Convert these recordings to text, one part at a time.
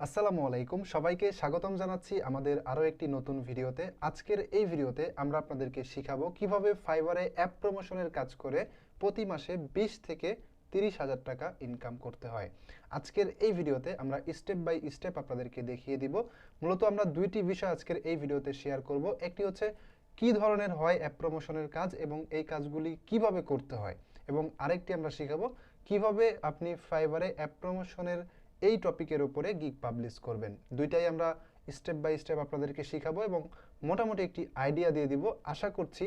আসসালামু আলাইকুম, সবাইকে স্বাগতম জানাচ্ছি আমাদের আরও একটি নতুন ভিডিওতে। আজকের এই ভিডিওতে আমরা আপনাদেরকে শিখাবো কিভাবে ফাইবারে অ্যাপ প্রমোশনের কাজ করে প্রতি মাসে 20 থেকে 30,000 টাকা ইনকাম করতে হয়। আজকের এই ভিডিওতে আমরা স্টেপ বাই স্টেপ আপনাদেরকে দেখিয়ে দিব। মূলত আমরা দুইটি বিষয় আজকের এই ভিডিওতে শেয়ার করব। একটি হচ্ছে কি ধরনের হয় অ্যাপ প্রমোশনের কাজ এবং এই কাজগুলি কিভাবে করতে হয়, এবং আরেকটি আমরা শিখাবো কিভাবে আপনি ফাইবারে অ্যাপ প্রমোশনের এই টপিকের উপরে গিগ পাবলিশ করবেন। দুইটাই আমরা স্টেপ বাই স্টেপ আপনাদেরকে শিখাবো এবং মোটামুটি একটি আইডিয়া দিয়ে দিব। আশা করছি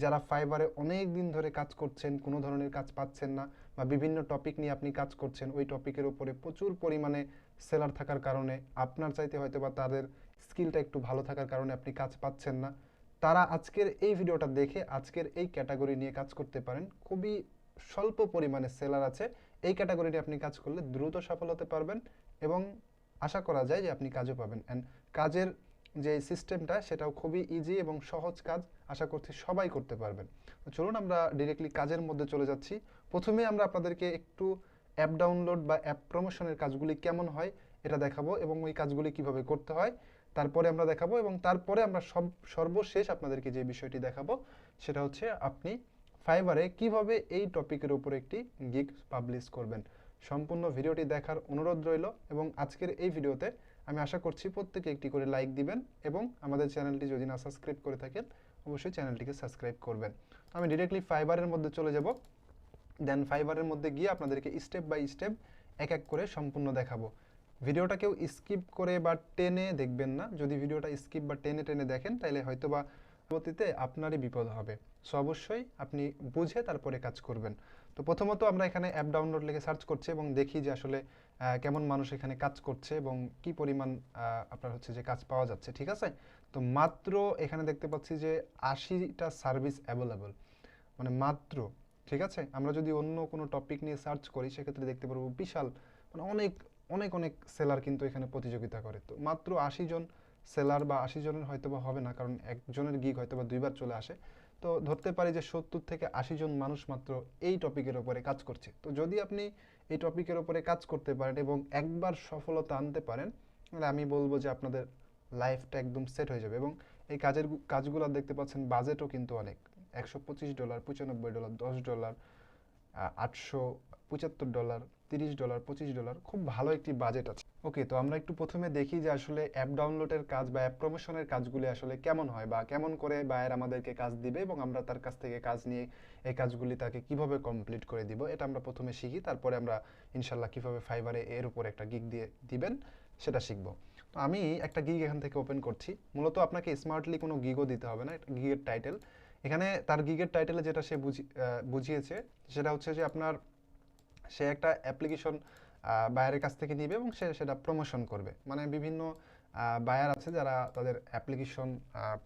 যারা ফাইবারে অনেক দিন ধরে কাজ করছেন, কোনো ধরনের কাজ পাচ্ছেন না, বা বিভিন্ন টপিক নিয়ে আপনি কাজ করছেন, ওই টপিকের উপরে প্রচুর পরিমাণে সেলার থাকার কারণে আপনার চাইতে হয়তো বা তাদের স্কিলটা একটু ভালো থাকার কারণে আপনি কাজ পাচ্ছেন না, তারা আজকের এই ভিডিওটা দেখে আজকের এই ক্যাটাগরি নিয়ে কাজ করতে পারেন। খুবই স্বল্প পরিমাণে সেলার আছে, এই ক্যাটাগরিতে আপনি কাজ করলে দ্রুত সফল হতে পারবেন এবং আশা করা যায় যে আপনি কাজও পাবেন। অ্যান্ড কাজের যে সিস্টেমটা সেটাও খুবই ইজি এবং সহজ কাজ, আশা করছি সবাই করতে পারবেন। তো চলুন আমরা ডিরেক্টলি কাজের মধ্যে চলে যাচ্ছি। প্রথমে আমরা আপনাদেরকে একটু অ্যাপ ডাউনলোড বা অ্যাপ প্রমোশনের কাজগুলি কেমন হয় এটা দেখাবো এবং ওই কাজগুলি কিভাবে করতে হয় তারপরে আমরা দেখাবো, এবং তারপরে আমরা সর্বশেষ আপনাদেরকে যে বিষয়টি দেখাবো সেটা হচ্ছে আপনি ফাইবারে কিভাবে এই টপিকের উপর একটি গিগ পাবলিশ করবেন। সম্পূর্ণ ভিডিওটি দেখার অনুরোধ রইল এবং আজকের এই ভিডিওতে আমি আশা করছি প্রত্যেকে একটি করে লাইক দিবেন এবং আমাদের চ্যানেলটি যদি না সাবস্ক্রাইব করে থাকেন অবশ্যই চ্যানেলটিকে সাবস্ক্রাইব করবেন। আমি ডিরেক্টলি ফাইবারের মধ্যে চলে যাব, দেন ফাইবারের মধ্যে গিয়ে আপনাদেরকে স্টেপ বাই স্টেপ এক এক করে সম্পূর্ণ দেখাবো। ভিডিওটা কেউ স্কিপ করে বা টেনে দেখবেন না। যদি ভিডিওটা স্কিপ বা টেনে টেনে দেখেন তাহলে হয়তো বা পরবর্তীতে আপনারই বিপদ হবে। সো অবশ্যই আপনি বুঝে তারপরে কাজ করবেন। তো প্রথমত আমরা এখানে অ্যাপ ডাউনলোড লিখে সার্চ করছি এবং দেখি যে আসলে কেমন মানুষ এখানে কাজ করছে এবং কি পরিমাণ আপনার হচ্ছে যে কাজ পাওয়া যাচ্ছে। ঠিক আছে, তো মাত্র এখানে দেখতে পাচ্ছি যে 80টা সার্ভিস অ্যাভেলেবল, মানে মাত্র। ঠিক আছে, আমরা যদি অন্য কোনো টপিক নিয়ে সার্চ করি সেক্ষেত্রে দেখতে পারবো বিশাল, মানে অনেক অনেক অনেক সেলার কিন্তু এখানে প্রতিযোগিতা করে। তো মাত্র 80 জন সেলার, বা 80 জনের হয়তো বা হবে না, কারণ একজনের গিগ হয়তো বা দুইবার চলে আসে। তো ধরতে পারি যে 70 থেকে 80 জন মানুষ মাত্র এই টপিকের উপরে কাজ করছে। তো যদি আপনি এই টপিকের উপরে কাজ করতে পারেন এবং একবার সফলতা আনতে পারেন, তাহলে আমি বলবো যে আপনাদের লাইফটা একদম সেট হয়ে যাবে। এবং এই কাজগুলো দেখতে পাচ্ছেন বাজেটও কিন্তু অনেক, $125, $95, $10, $875, $30, $25, খুব ভালো একটি বাজেট আছে। ওকে, তো আমরা একটু প্রথমে দেখি যে আসলে অ্যাপ ডাউনলোডের কাজ বা অ্যাপ প্রমোশনের কাজগুলি আসলে কেমন হয়, বা কেমন করে বায়ার আমাদেরকে কাজ দিবে এবং আমরা তার কাছ থেকে কাজ নিয়ে এই কাজগুলি তাকে কিভাবে কমপ্লিট করে দিব, এটা আমরা প্রথমে শিখি। তারপরে আমরা ইনশাল্লাহ কিভাবে ফাইবারে এর উপর একটা গিগ দিয়ে দিবেন সেটা শিখবো। তো আমি একটা গিগ এখান থেকে ওপেন করছি। মূলত আপনাকে স্মার্টলি কোনো গিগও দিতে হবে না, গিগের টাইটেল এখানে তার গিগের টাইটেলে যেটা সে বুঝিয়েছে সেটা হচ্ছে যে আপনার সে একটা অ্যাপ্লিকেশন বায়ারের কাছ থেকে নিবে এবং সে সেটা প্রমোশন করবে। মানে বিভিন্ন বায়ার আছে যারা তাদের অ্যাপ্লিকেশন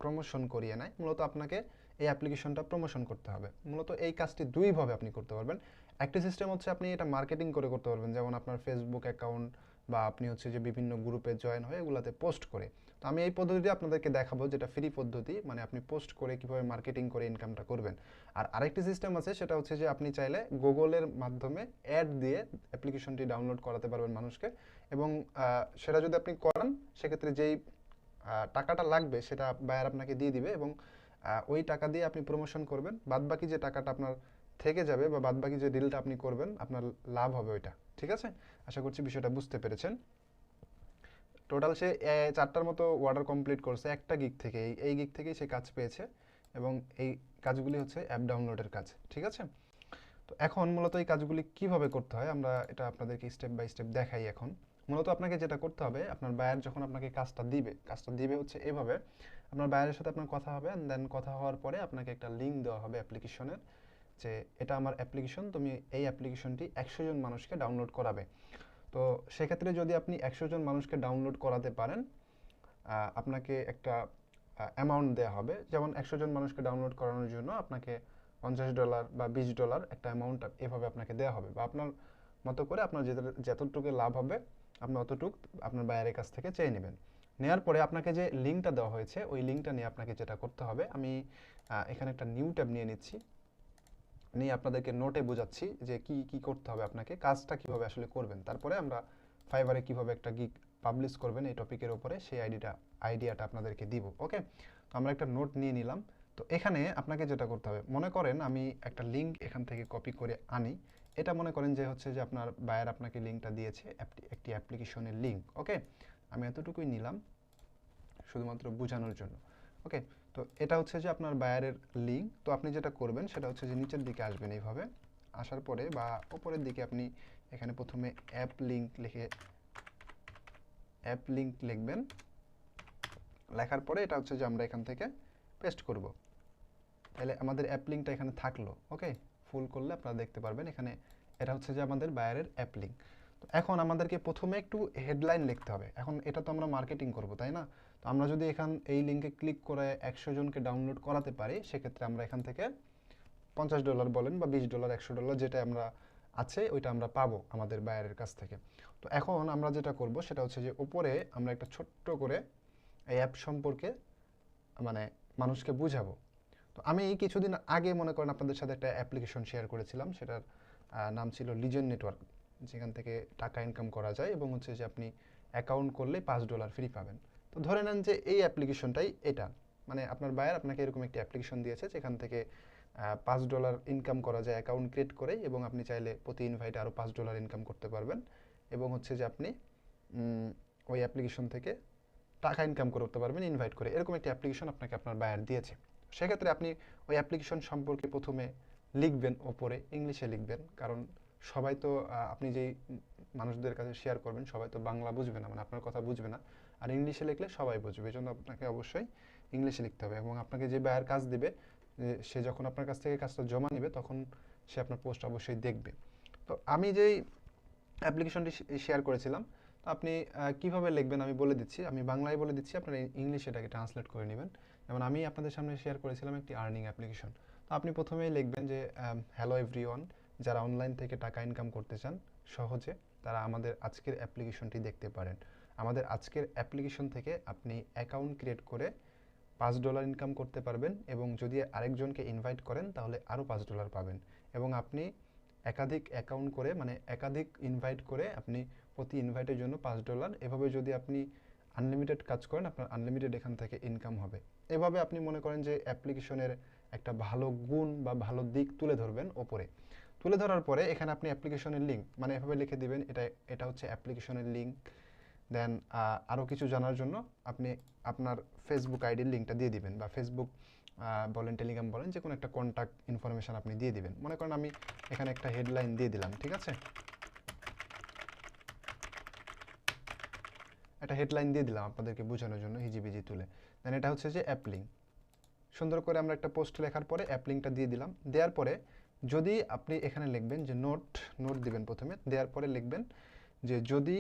প্রমোশন করিয়ে নেয়, মূলত আপনাকে এই অ্যাপ্লিকেশনটা প্রমোশন করতে হবে। মূলত এই কাজটি দুইভাবে আপনি করতে পারবেন। একটি সিস্টেম হচ্ছে আপনি এটা মার্কেটিং করে করতে পারবেন, যেমন আপনার ফেসবুক অ্যাকাউন্ট বা আপনি হচ্ছে যে বিভিন্ন গ্রুপে জয়েন হয়ে এগুলাতে পোস্ট করে। তো আমি এই পদ্ধতিটি আপনাদেরকে দেখাবো, যেটা ফ্রি পদ্ধতি, মানে আপনি পোস্ট করে কীভাবে মার্কেটিং করে ইনকামটা করবেন। আর আরেকটি সিস্টেম আছে, সেটা হচ্ছে যে আপনি চাইলে গুগলের মাধ্যমে অ্যাড দিয়ে অ্যাপ্লিকেশনটি ডাউনলোড করাতে পারবেন মানুষকে, এবং সেটা যদি আপনি করান সেক্ষেত্রে যেই টাকাটা লাগবে সেটা বায়ার আপনাকে দিয়ে দিবে এবং ওই টাকা দিয়ে আপনি প্রমোশন করবেন। বাদবাকি যে টাকাটা আপনার থেকে যাবে বা বাদবাকি যে ডিলটা আপনি করবেন আপনার লাভ হবে ওইটা। ঠিক আছে, আশা করছি বিষয়টা বুঝতে পেরেছেন। টোটাল সে 4টার মতো অর্ডার কমপ্লিট করছে একটা গিগ থেকে, এই গিগ থেকেই সে কাজ পেয়েছে এবং এই কাজগুলি হচ্ছে অ্যাপ ডাউনলোডের কাজ। ঠিক আছে, তো এখন মূলত এই কাজগুলি কিভাবে করতে হয় আমরা এটা আপনাদেরকে স্টেপ বাই স্টেপ দেখাই। এখন মূলত আপনাকে যেটা করতে হবে, আপনার বায়ার যখন আপনাকে কাজটা দিবে হচ্ছে এভাবে, আপনার বায়ারের সাথে আপনার কথা হবে, অ্যান্ড দেন কথা হওয়ার পরে আপনাকে একটা লিঙ্ক দেওয়া হবে অ্যাপ্লিকেশনের, যে এটা আমার অ্যাপ্লিকেশন, তুমি এই অ্যাপ্লিকেশনটি 100 জন মানুষকে ডাউনলোড করাবে। তো সেক্ষেত্রে যদি আপনি 100 জন মানুষকে ডাউনলোড করাতে পারেন, আপনাকে একটা অ্যামাউন্ট দেওয়া হবে। যেমন 100 জন মানুষকে ডাউনলোড করানোর জন্য আপনাকে $50 বা $20 একটা অ্যামাউন্ট এভাবে আপনাকে দেওয়া হবে, বা আপনার মতো করে আপনার যতটুকু লাভ হবে আপনি অতটুকু আপনার বায়ারের কাছ থেকে চেয়ে নেবেন। নেওয়ার পরে আপনাকে যে লিঙ্কটা দেওয়া হয়েছে ওই লিঙ্কটা নিয়ে আপনাকে যেটা করতে হবে, আমি এখানে একটা নিউ ট্যাব নিয়ে নিচ্ছি, নিয়ে আপনাদেরকে নোটে বোঝাচ্ছি যে কি কি করতে হবে, আপনাকে কাজটা কিভাবে আসলে করবেন। তারপরে আমরা ফাইবারে কিভাবে একটা গিগ পাবলিশ করবেন এই টপিকের উপরে, সেই আইডিয়াটা আপনাদেরকে দিব। ওকে, তো আমরা একটা নোট নিয়ে নিলাম। তো এখানে আপনাকে যেটা করতে হবে, মনে করেন আমি একটা লিঙ্ক এখান থেকে কপি করে আনি। এটা মনে করেন যে হচ্ছে যে আপনার বায়ার আপনাকে লিঙ্কটা দিয়েছে, একটি অ্যাপ্লিকেশনের লিঙ্ক। ওকে, আমি এতটুকুই নিলাম শুধুমাত্র বোঝানোর জন্য। ওকে, তো এটা হচ্ছে যে আপনার বায়ারের লিঙ্ক। তো আপনি যেটা করবেন সেটা হচ্ছে যে নিচের দিকে আসবেন, এইভাবে আসার পরে বা উপরের দিকে আপনি এখানে প্রথমে অ্যাপ লিঙ্ক লিখবেন। লেখার পরে এটা হচ্ছে যে আমরা এখান থেকে পেস্ট করব। তাহলে আমাদের অ্যাপ লিঙ্কটা এখানে থাকলো। ওকে, ফুল করলে আপনারা দেখতে পারবেন এখানে এটা হচ্ছে যে আমাদের বায়ারের অ্যাপ লিঙ্ক। তো এখন আমাদেরকে প্রথমে একটু হেডলাইন লিখতে হবে। এখন এটা তো আমরা মার্কেটিং করব, তাই না? তো আমরা যদি এই লিঙ্কে ক্লিক করে 100 জনকে ডাউনলোড করাতে পারি, সেক্ষেত্রে আমরা এখান থেকে $50 বলেন বা $20, $100 যেটা আমরা আছে ওইটা আমরা পাবো আমাদের বায়ারের কাছ থেকে। তো এখন আমরা যেটা করব সেটা হচ্ছে যে উপরে আমরা একটা ছোট্ট করে এই অ্যাপ সম্পর্কে মানে মানুষকে বুঝাবো। তো আমি কিছুদিন আগে মনে করেন আপনাদের সাথে একটা অ্যাপ্লিকেশন শেয়ার করেছিলাম, সেটার নাম ছিল লিজেন্ড নেটওয়ার্ক, যেখান থেকে টাকা ইনকাম করা যায় এবং হচ্ছে যে আপনি অ্যাকাউন্ট করলে $5 ফ্রি পাবেন। তো ধরে নেন যে এই অ্যাপ্লিকেশনটাই এটা, মানে আপনার বায়ার আপনাকে এরকম একটি অ্যাপ্লিকেশন দিয়েছে যেখান থেকে $5 ইনকাম করা যায় অ্যাকাউন্ট ক্রিয়েট করে, এবং আপনি চাইলে প্রতি ইনভাইটে আরও $5 ইনকাম করতে পারবেন, এবং হচ্ছে যে আপনি ওই অ্যাপ্লিকেশন থেকে টাকা ইনকাম করতে পারবেন ইনভাইট করে। এরকম একটি অ্যাপ্লিকেশন আপনাকে আপনার বায়ার দিয়েছে। সেক্ষেত্রে আপনি ওই অ্যাপ্লিকেশন সম্পর্কে প্রথমে লিখবেন, ওপরে ইংলিশে লিখবেন, কারণ সবাই তো আপনি যেই মানুষদের কাছে শেয়ার করবেন সবাই তো বাংলা বুঝবে না, মানে আপনার কথা বুঝবে না। আর ইংলিশে লিখলে সবাই বুঝবে, এই জন্য আপনাকে অবশ্যই ইংলিশে লিখতে হবে। এবং আপনাকে যে বায়ার কাজ দিবে, সে যখন আপনার কাছ থেকে কাজটা জমা নেবে তখন সে আপনার পোস্ট অবশ্যই দেখবে। তো আমি যেই অ্যাপ্লিকেশনটি শেয়ার করেছিলাম, তো আপনি কিভাবে লিখবেন আমি বলে দিচ্ছি, আমি বাংলায় বলে দিচ্ছি, আপনারা ইংলিশে এটাকে ট্রান্সলেট করে নেবেন। যেমন আমি আপনাদের সামনে শেয়ার করেছিলাম একটি আর্নিং অ্যাপ্লিকেশন। তো আপনি প্রথমেই লিখবেন যে হ্যালো এভরিওয়ান, যারা অনলাইন থেকে টাকা ইনকাম করতে চান সহজে, তারা আমাদের আজকের অ্যাপ্লিকেশনটি দেখতে পারেন। আমাদের আজকের অ্যাপ্লিকেশন থেকে আপনি অ্যাকাউন্ট ক্রিয়েট করে $5 ইনকাম করতে পারবেন, এবং যদি আরেকজনকে ইনভাইট করেন তাহলে আরও $5 পাবেন। এবং আপনি একাধিক অ্যাকাউন্ট করে, মানে একাধিক ইনভাইট করে আপনি প্রতি ইনভাইটের জন্য $5, এভাবে যদি আপনি আনলিমিটেড কাজ করেন আপনার আনলিমিটেড এখান থেকে ইনকাম হবে। এভাবে আপনি মনে করেন যে অ্যাপ্লিকেশনের একটা ভালো গুণ বা ভালো দিক তুলে ধরবেন ওপরে। তুলে ধরার পরে এখানে আপনি অ্যাপ্লিকেশনের লিঙ্ক মানে এভাবে লিখে দিবেন, এটা হচ্ছে অ্যাপ্লিকেশনের লিঙ্ক। দেন আরও কিছু জানার জন্য আপনি আপনার ফেসবুক আইডির লিঙ্কটা দিয়ে দিবেন, বা ফেসবুক বলেন, টেলিগ্রাম বলেন, যে কোনো একটা কন্ট্যাক্ট ইনফরমেশান আপনি দিয়ে দিবেন। মনে করেন আমি এখানে একটা হেডলাইন দিয়ে দিলাম, ঠিক আছে, একটা হেডলাইন দিয়ে দিলাম আপনাদেরকে বোঝানোর জন্য হিজিবিজি তুলে। দেন এটা হচ্ছে যে অ্যাপ লিঙ্ক। সুন্দর করে আমরা একটা পোস্ট লেখার পরে অ্যাপ লিঙ্কটা দিয়ে দিলাম। দেওয়ার পরে যদি আপনি এখানে লিখবেন যে নোট দিবেন প্রথমে, দেওয়ার পরে লিখবেন যে যদি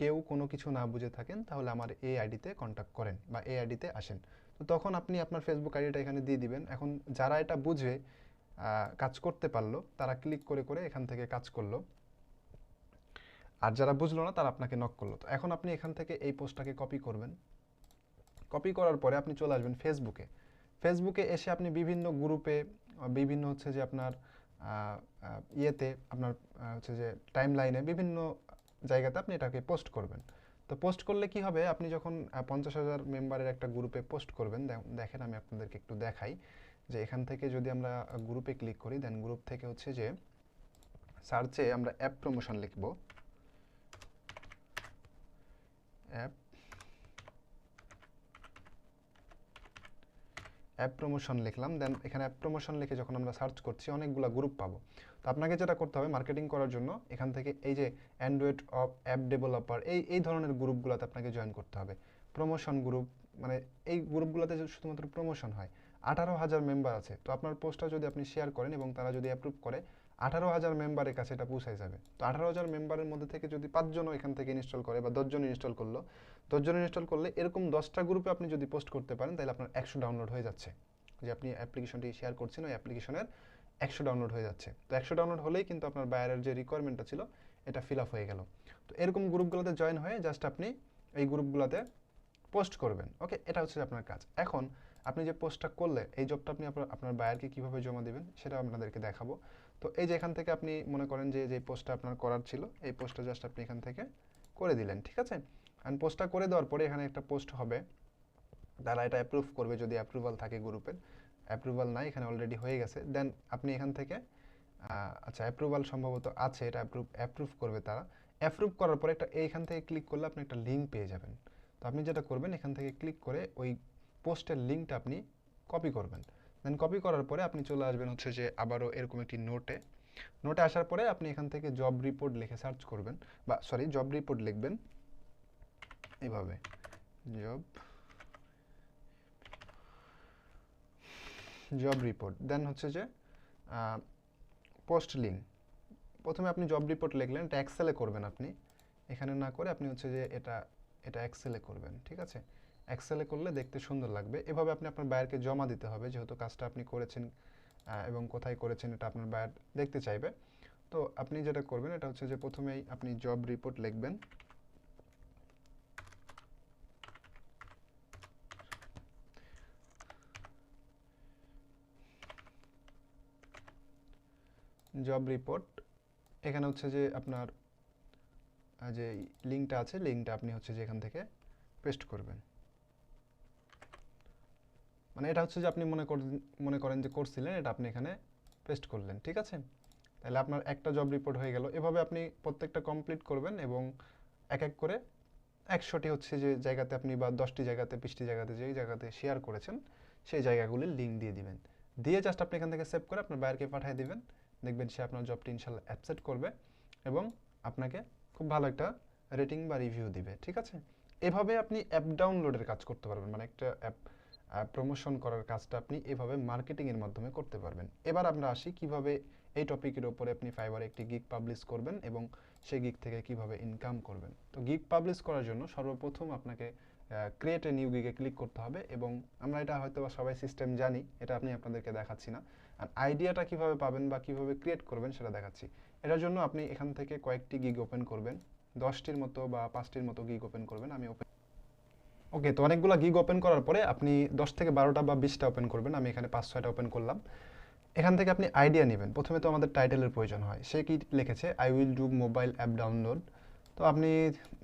কেউ কোনো কিছু না বুঝে থাকেন তাহলে আমার এই আইডিতে কন্ট্যাক্ট করেন বা এই আইডিতে আসেন। তো তখন আপনি আপনার ফেসবুক আইডিটা এখানে দিয়ে দিবেন। এখন যারা এটা বুঝে কাজ করতে পারলো তারা ক্লিক করে করে এখান থেকে কাজ করলো, আর যারা বুঝলো না তারা আপনাকে নক করলো। তো এখন আপনি এখান থেকে এই পোস্টটাকে কপি করবেন। কপি করার পরে আপনি চলে আসবেন ফেসবুকে এসে আপনি বিভিন্ন গ্রুপে, বিভিন্ন হচ্ছে যে আপনার ইয়েতে আপনার হচ্ছে যে টাইম লাইনে বিভিন্ন জায়গাতে আপনি এটাকে পোস্ট করবেন। তো পোস্ট করলে কি হবে, আপনি যখন 50,000 মেম্বারের একটা গ্রুপে পোস্ট করবেন, দেখেন আমি আপনাদেরকে একটু দেখাই যে এখান থেকে যদি আমরা গ্রুপে ক্লিক করি, দেন গ্রুপ থেকে হচ্ছে যে সার্চে আমরা অ্যাপ প্রমোশন লিখব, অ্যাপ প্রমোশন লিখলাম। দেন এখানে অ্যাপ প্রমোশন লিখে যখন আমরা সার্চ করছি অনেকগুলো গ্রুপ পাবো। তো আপনাকে যেটা করতে হবে মার্কেটিং করার জন্য এখান থেকে এই যে অ্যান্ড্রয়েড অ্যাপ ডেভেলপার এই ধরনের গ্রুপগুলোতে আপনাকে জয়েন করতে হবে। প্রমোশন গ্রুপ মানে এই গ্রুপগুলোতে শুধুমাত্র প্রমোশন হয়। 18,000 মেম্বার আছে। তো আপনার পোস্টটা যদি আপনি শেয়ার করেন এবং তারা যদি অ্যাপ্রুভ করে, 18,000 মেম্বারের কাছে এটা পৌঁছায় যাবে। তো 18,000 মেম্বারের মধ্যে থেকে যদি 5 জনও এখান থেকে ইনস্টল করে বা 10 জন ইনস্টল করলো, 10 জন ইনস্টল করলে এরকম 10টা গ্রুপে আপনি যদি পোস্ট করতে পারেন তাহলে আপনার 100 ডাউনলোড হয়ে যাচ্ছে। যে আপনি অ্যাপ্লিকেশনটি শেয়ার করছেন ওই অ্যাপ্লিকেশনের 100 ডাউনলোড হয়ে যাচ্ছে। তো 100 ডাউনলোড হলেই কিন্তু আপনার বায়ারের যে রিকোয়ারমেন্টটা ছিল এটা ফিল আপ হয়ে গেল। তো এরকম গ্রুপগুলোতে জয়েন হয়ে জাস্ট আপনি এই গ্রুপগুলোতে পোস্ট করবেন। ওকে, এটা হচ্ছে আপনার কাজ। এখন আপনি যে পোস্টটা করলে এই জবটা আপনি আপনার বায়ারকে কীভাবে জমা দেবেন সেটা আপনাদেরকে দেখাবো। তো এই যে এখান থেকে আপনি মনে করেন যে পোস্টটা আপনার করার ছিল এই পোস্টটা জাস্ট আপনি এখান থেকে করে দিলেন, ঠিক আছে। অ্যান্ড পোস্টটা করে দেওয়ার পরে এখানে একটা পোস্ট হবে, তারা এটা অ্যাপ্রুভ করবে যদি অ্যাপ্রুভাল থাকে গ্রুপের। অ্যাপ্রুভাল নাই, এখানে অলরেডি হয়ে গেছে। দেন আপনি এখান থেকে আচ্ছা অ্যাপ্রুভাল সম্ভবত আছে, এটা অ্যাপ্রুভ করবে তারা। অ্যাপ্রুভ করার পরে একটা এইখান থেকে ক্লিক করলে আপনি একটা লিঙ্ক পেয়ে যাবেন। তো আপনি যেটা করবেন এখান থেকে ক্লিক করে ওই পোস্টের লিঙ্কটা আপনি কপি করবেন। দেন কপি করার পরে আপনি চলে আসবেন হচ্ছে যে আবারও এরকম একটি নোটে আসার পরে আপনি এখান থেকে জব রিপোর্ট লিখে সার্চ করবেন, বা সরি জব রিপোর্ট লিখবেন এইভাবে, জব রিপোর্ট। দেন হচ্ছে যে পোস্ট লিঙ্ক। প্রথমে আপনি জব রিপোর্ট লিখলেন, এটা এক্সেলে করবেন আপনি, এখানে না করে আপনি হচ্ছে যে এটা এক্সেলে করবেন, ঠিক আছে? এক্সেলে করলে দেখতে সুন্দর লাগবে। এভাবে আপনি আপনার বায়ারকে জমা দিতে হবে, যেহেতু কাজটা আপনি করেছেন এবং কোথায় করেছেন এটা আপনার বায়ার দেখতে চাইবে। তো আপনি যেটা করবেন এটা হচ্ছে যে প্রথমেই আপনি জব রিপোর্ট লিখবেন, জব রিপোর্ট। এখানে হচ্ছে যে আপনার যে লিঙ্কটা আছে, লিঙ্কটা আপনি হচ্ছে যে এখান থেকে পেস্ট করবেন। মানে এটা হচ্ছে যে আপনি মনে করেন যে করছিলেন, এটা আপনি এখানে পেস্ট করলেন, ঠিক আছে? তাহলে আপনার একটা জব রিপোর্ট হয়ে গেল। এভাবে আপনি প্রত্যেকটা কমপ্লিট করবেন এবং এক এক করে 100টি হচ্ছে যে জায়গাতে আপনি, বা 10টি জায়গাতে, 20টি জায়গাতে, যেই জায়গাতে শেয়ার করেছেন সেই জায়গাগুলির লিঙ্ক দিয়ে দিবেন। দিয়ে জাস্ট আপনি এখান থেকে সেভ করে আপনার বায়ারকে পাঠিয়ে দিবেন। দেখবেন সে আপনার জবটি ইনশাল্লাহ অ্যাকসেপ্ট করবে এবং আপনাকে খুব ভালো একটা রেটিং বা রিভিউ দিবে, ঠিক আছে? এভাবে আপনি অ্যাপ ডাউনলোডের কাজ করতে পারবেন, মানে একটা অ্যাপ প্রমোশন করার কাজটা আপনি এভাবে মার্কেটিংয়ের মাধ্যমে করতে পারবেন। এবার আমরা আসি কিভাবে এই টপিকের ওপরে আপনি ফাইবারে একটি গিগ পাবলিশ করবেন এবং সেই গিগ থেকে কিভাবে ইনকাম করবেন। তো গিগ পাবলিশ করার জন্য সর্বপ্রথম আপনাকে ক্রিয়েট এ নিউ গিগে ক্লিক করতে হবে, এবং আমরা এটা হয়তো বা সবাই সিস্টেম জানি, এটা আপনি আপনাদেরকে দেখাচ্ছি না। আর আইডিয়াটা কিভাবে পাবেন বা কিভাবে ক্রিয়েট করবেন সেটা দেখাচ্ছি। এটার জন্য আপনি এখান থেকে কয়েকটি গিগ ওপেন করবেন, 10টির মতো বা 5টির মতো গিগ ওপেন করবেন। আমি ওকে, তো অনেকগুলো গিগ ওপেন করার পরে আপনি 10 থেকে 12টা বা 20টা ওপেন করবেন। আমি এখানে 5-6টা ওপেন করলাম। এখান থেকে আপনি আইডিয়া নেবেন। প্রথমে তো আমাদের টাইটেলের প্রয়োজন হয়। সে কি লিখেছে, I will do mobile app download. তো আপনি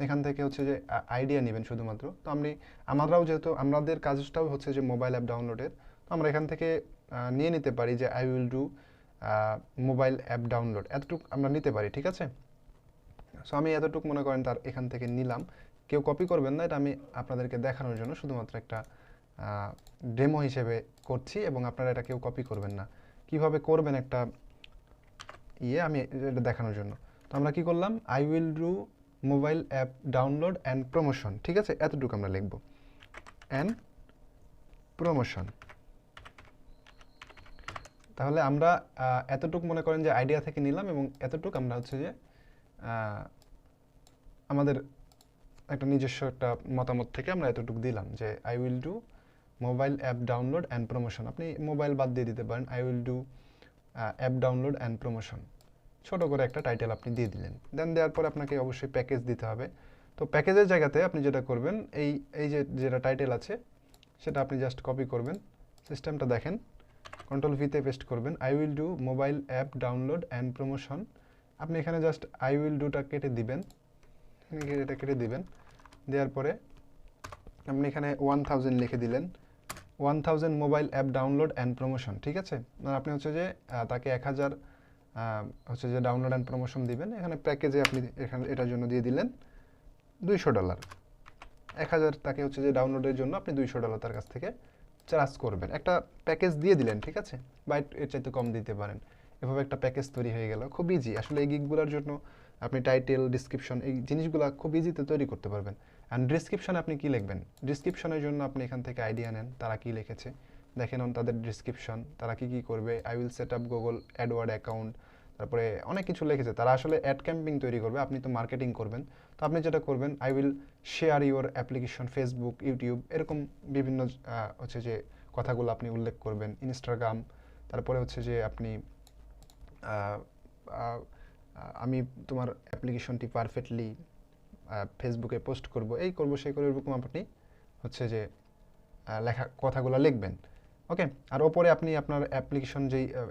এখান থেকে হচ্ছে যে আইডিয়া নেবেন শুধুমাত্র। তো আমরাও যেহেতু আমাদের কাজটাও হচ্ছে যে মোবাইল অ্যাপ ডাউনলোডের, তো আমরা এখান থেকে নিয়ে নিতে পারি যে I will do mobile app download, এতটুকু আমরা নিতে পারি, ঠিক আছে? সো আমি এতটুকু মনে করেন তার এখান থেকে নিলাম। কেউ কপি করবেন না, এটা আমি আপনাদেরকে দেখানোর জন্য শুধুমাত্র একটা ডেমো হিসেবে করছি, এবং আপনারা এটা কেউ কপি করবেন না। কিভাবে করবেন একটা আমি এটা দেখানোর জন্য। তো আমরা কি করলাম, I will do mobile app download and promotion, ঠিক আছে? এতটুকু আমরা লিখব, অ্যান্ড প্রমোশন। তাহলে আমরা এতটুকু মনে করেন যে আইডিয়া থেকে নিলাম, এবং এতটুকু আমরা হচ্ছে যে আমাদের একটা নিজস্ব একটা মতামত থেকে আমরা এতটুকু দিলাম যে I will do mobile app download and promotion. আপনি মোবাইল বাদ দিয়ে দিতে পারেন, I will do app download and promotion, ছোটো করে একটা টাইটেল আপনি দিয়ে দিলেন। দেন দেওয়ার পর আপনাকে অবশ্যই প্যাকেজ দিতে হবে। তো প্যাকেজের জায়গাতে আপনি যেটা করবেন, এই যেটা টাইটেল আছে সেটা আপনি জাস্ট কপি করবেন। সিস্টেমটা দেখেন, Ctrl+V পেস্ট করবেন, I will do mobile app download and promotion. আপনি এখানে জাস্ট আই উইল ডুটা কেটে দিবেন, এটা কেটে দিবেন। দেওয়ার পরে আপনি এখানে 1000 লিখে দিলেন, 1000 mobile app download and promotion, ঠিক আছে? আপনি হচ্ছে যে তাকে 1000 হচ্ছে যে ডাউনলোড অ্যান্ড প্রমোশন দিবেন। এখানে প্যাকেজে আপনি এখানে এটার জন্য দিয়ে দিলেন $200। 1000 তাকে হচ্ছে যে ডাউনলোডের জন্য আপনি $200 তার কাছ থেকে চার্জ করবেন। একটা প্যাকেজ দিয়ে দিলেন, ঠিক আছে? বা এর চাইতে কম দিতে পারেন। এভাবে একটা প্যাকেজ তৈরি হয়ে গেল, খুব ইজি। আসলে এই গিগগুলোর জন্য আপনি টাইটেল, ডিসক্রিপশন, এই জিনিসগুলো খুব ইজিতে তৈরি করতে পারবেন। অ্যান্ড ডিসক্রিপশনে আপনি কী লিখবেন, ডিসক্রিপশনের জন্য আপনি এখান থেকে আইডিয়া নেন তারা কী লিখেছে, দেখেন তাদের ডিসক্রিপশন, তারা কী করবে। I will set up Google Edward account, তারপরে অনেক কিছু লিখেছে। তারা আসলে অ্যাড ক্যাম্পিং তৈরি করবে, আপনি তো মার্কেটিং করবেন। তো আপনি যেটা করবেন, I will share your application Facebook, YouTube, এরকম বিভিন্ন হচ্ছে যে কথাগুলো আপনি উল্লেখ করবেন। ইনস্টাগ্রাম, তারপরে হচ্ছে যে আপনি আমি তোমার অ্যাপ্লিকেশনটি পারফেক্টলি ফেসবুকে পোস্ট করব, এই করব সেই করব, এরকম আপনি হচ্ছে যে লেখা কথাগুলো লিখবেন। ওকে, আর ওপরে আপনি আপনার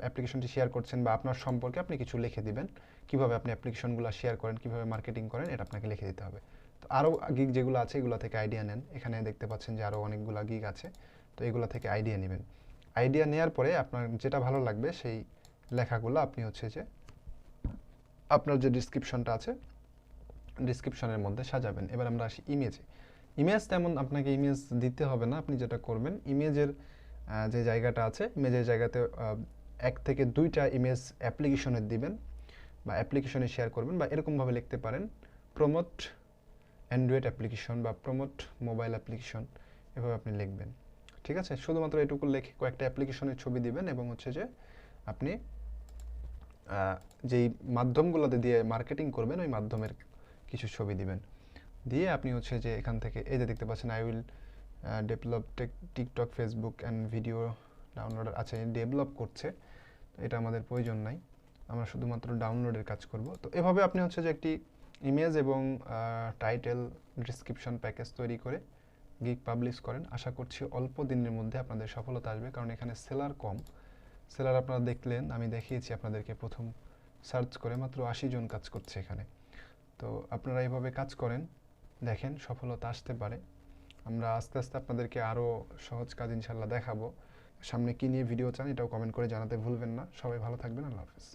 অ্যাপ্লিকেশনটি শেয়ার করছেন বা আপনার সম্পর্কে আপনি কিছু লিখে দিবেন, কিভাবে আপনি অ্যাপ্লিকেশনগুলো শেয়ার করেন, কিভাবে মার্কেটিং করেন, এটা আপনাকে লিখে দিতে হবে। তো আরও গিগ যেগুলো আছে এগুলো থেকে আইডিয়া নেন। এখানে দেখতে পাচ্ছেন যে আরও অনেকগুলো গিগ আছে, তো এগুলো থেকে আইডিয়া নেবেন। আইডিয়া নেওয়ার পরে আপনার যেটা ভালো লাগবে সেই লেখাগুলো আপনি হচ্ছে যে আপনার যে ডিসক্রিপশনটা আছে ডিসক্রিপশনের মধ্যে সাজাবেন। এবার আমরা আসি ইমেজে। ইমেজ তেমন আপনাকে ইমেজ দিতে হবে না। আপনি যেটা করবেন, ইমেজের যে জায়গাটা আছে ইমেজের জায়গাতে 1 থেকে 2টা ইমেজ অ্যাপ্লিকেশনের দিবেন বা অ্যাপ্লিকেশনে শেয়ার করবেন, বা এরকমভাবে লিখতে পারেন প্রমোট অ্যান্ড্রয়েড অ্যাপ্লিকেশন বা প্রমোট মোবাইল অ্যাপ্লিকেশন, এভাবে আপনি লিখবেন। ঠিক আছে, শুধুমাত্র এটুকু লিখে কয়েকটা অ্যাপ্লিকেশনের ছবি দিবেন এবং হচ্ছে যে আপনি যেই মাধ্যমগুলোতে দিয়ে মার্কেটিং করবেন ওই মাধ্যমের কিছু ছবি দিবেন। দিয়ে আপনি হচ্ছে যে এখান থেকে এই যে দেখতে পাচ্ছেন I will develop TikTok, Facebook and video downloader আছে, ডেভেলপ করছে, এটা আমাদের প্রয়োজন নাই, আমরা শুধুমাত্র ডাউনলোডের কাজ করব। তো এভাবে আপনি হচ্ছে যে একটি ইমেজ এবং টাইটেল ডিসক্রিপশন প্যাকেজ তৈরি করে গিগ পাবলিশ করেন। আশা করছি অল্প দিনের মধ্যে আপনাদের সফলতা আসবে, কারণ এখানে সেলার কম। সেলার আপনারা দেখলেন, আমি দেখিয়েছি আপনাদেরকে প্রথম সার্চ করে মাত্র 80 জন কাজ করছে এখানে। তো আপনারা এইভাবে কাজ করেন, দেখেন সফলতা আসতে পারে। আমরা আস্তে আস্তে আপনাদেরকে আরও সহজ কাজ ইনশাল্লাহ দেখাবো। সামনে কী নিয়ে ভিডিও চান এটাও কমেন্ট করে জানাতে ভুলবেন না। সবাই ভালো থাকবেন, আল্লাহ হাফেজ।